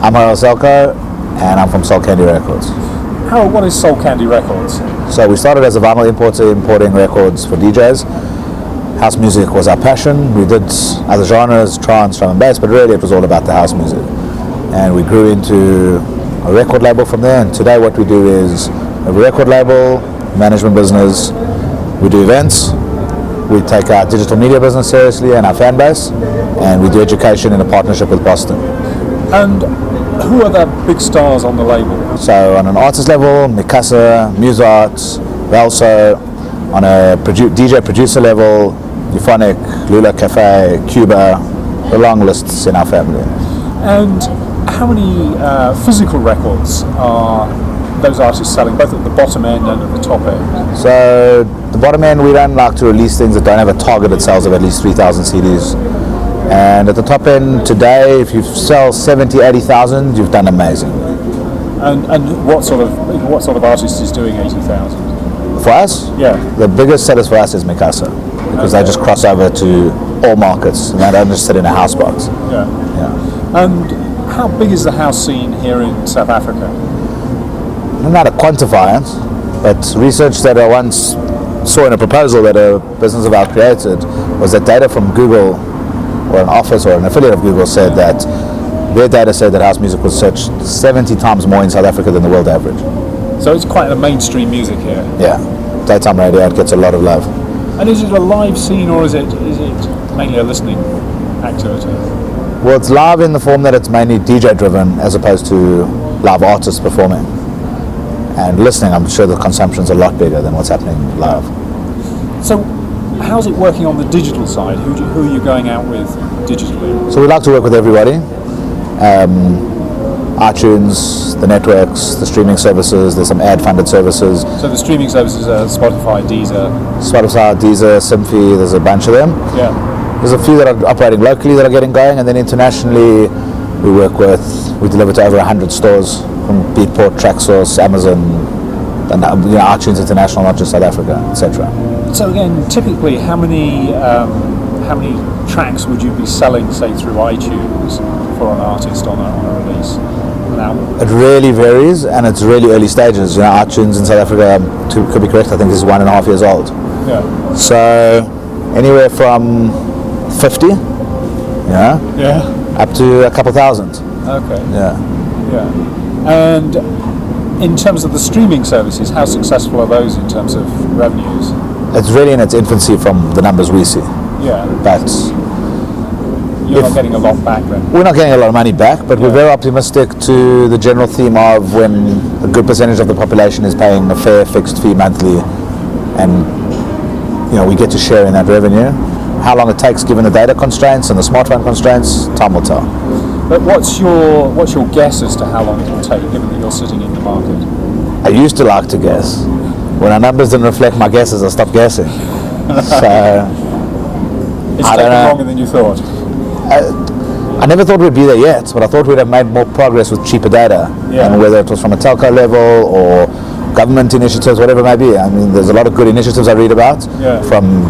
I'm Harael Salkow, and I'm from Candi Records. Harael, what is Candi Records? So we started as a vinyl importer, importing records for DJs. House music was our passion. We did other genres, trance, drum and bass, but really it was all about the house music. And we grew into a record label from there, and today what we do is a record label, management business, we do events, we take our digital media business seriously and our fan base, and we do education in a partnership with Boston. And who are the big stars on the label? So on an artist level, Mikasa, Musearts, Velso. On a DJ producer level, Euphonic, Lula Cafe, Cuba, the long lists in our family. And how many physical records are those artists selling, both at the bottom end and at the top end? So the bottom end, we don't like to release things that don't have a targeted sales of at least 3,000 CDs. And at the top end today, if you sell 70, 80,000, you've done amazing. And what sort of artist is doing 80,000? For us, yeah, the biggest sellers for us is Mikasa, because they just cross over to all markets and they don't just sit in a house box. Yeah. And how big is the house scene here in South Africa? I'm not to quantify it, but research that I once saw in a proposal that a business of ours created was that data from Google, or an office or an affiliate of Google, said that their data said that house music was searched 70 times more in South Africa than the world average. So it's quite a mainstream music here. Yeah, daytime radio, it gets a lot of love. And is it a live scene or is it mainly a listening activity? Well, it's live in the form that it's mainly DJ driven as opposed to live artists performing. And listening, I'm sure the consumption's a lot bigger than what's happening live. So how's it working on the digital side? Who are you going out with digitally? So we like to work with everybody. iTunes, the networks, the streaming services, there's some ad-funded services. So the streaming services are Spotify, Deezer, Simfy, there's a bunch of them. Yeah. There's a few that are operating locally that are getting going, and then internationally we deliver to over 100 stores from Beatport, Traxsource, Amazon, and iTunes International, not just South Africa, etc. So again, typically how many tracks would you be selling, say, through iTunes for an artist on a release? It really varies, and it's really early stages. iTunes in South Africa, could be correct, I think is 1.5 years old. Yeah. So anywhere from 50, up to a couple thousand. Okay. Yeah. And in terms of the streaming services, how successful are those in terms of revenues? It's really in its infancy from the numbers we see. Yeah. But you're not getting a lot back then? We're not getting a lot of money back, but we're very optimistic to the general theme of when a good percentage of the population is paying a fair fixed fee monthly, and we get to share in that revenue. How long it takes, given the data constraints and the smartphone constraints, time will tell. But what's your guess as to how long it will take, given that you're sitting in the market? I used to like to guess. When our numbers didn't reflect my guesses, I stopped guessing. So it's taken longer than you thought. I never thought we'd be there yet, but I thought we'd have made more progress with cheaper data. Yeah. And whether it was from a telco level or government initiatives, whatever it may be. I mean, there's a lot of good initiatives I read about from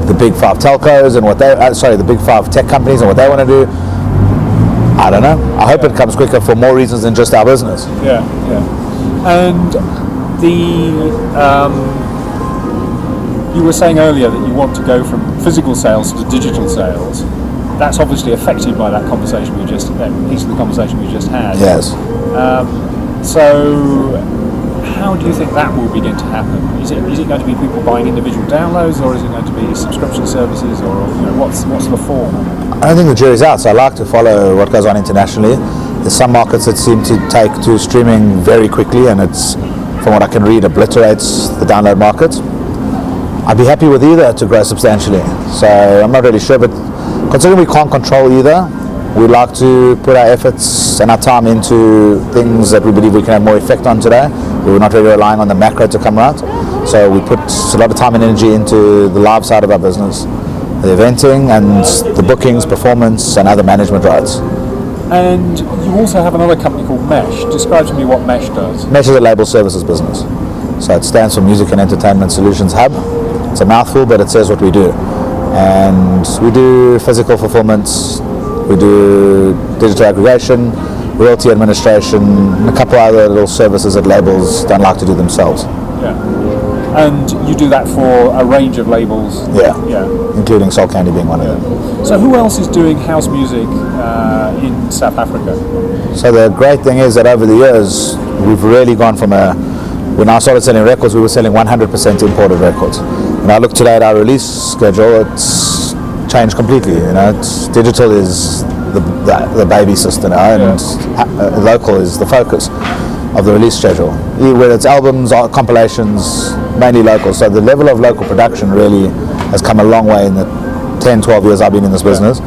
the big 5 telcos and the big 5 tech companies and what they want to do. I don't know. I hope it comes quicker for more reasons than just our business. Yeah. And you were saying earlier that you want to go from physical sales to digital sales. That's obviously affected by that piece of the conversation we just had. Yes. So how do you think that will begin to happen? Is it going to be people buying individual downloads, or is it going to be subscription services, or what's the form? I don't think the jury's out, so I like to follow what goes on internationally. There's some markets that seem to take to streaming very quickly, and it's, from what I can read, obliterates the download market. I'd be happy with either to grow substantially. So I'm not really sure, but considering we can't control either, we like to put our efforts and our time into things that we believe we can have more effect on today. We're not really relying on the macro to come right. So we put a lot of time and energy into the live side of our business, the eventing and the bookings, performance, and other management rights. And you also have another company called Mesh. Describe to me what Mesh does. Mesh is a label services business. So it stands for Music and Entertainment Solutions Hub. It's a mouthful, but it says what we do. And we do physical fulfillments, we do digital aggregation, royalty administration, and a couple other little services that labels don't like to do themselves. Yeah. And you do that for a range of labels. Yeah. Yeah. Including Soul Candy being one of them. So who else is doing house music in South Africa? So the great thing is that over the years, we've really gone from when I started selling records, we were selling 100% imported records. When I look today at our release schedule, it's changed completely. Digital is the baby sister now, and local is the focus of the release schedule. Whether it's albums or compilations, mainly local. So the level of local production really has come a long way in the 10, 12 years I've been in this business.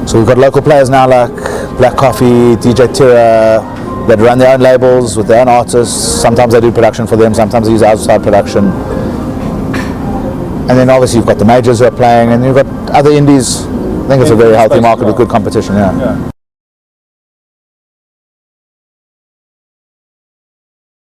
So we've got local players now like Black Coffee, DJ Tira, that run their own labels with their own artists. Sometimes they do production for them, sometimes they use outside production. And then obviously you've got the majors who are playing, and you've got other indies. I think it's a very healthy market with good competition, yeah.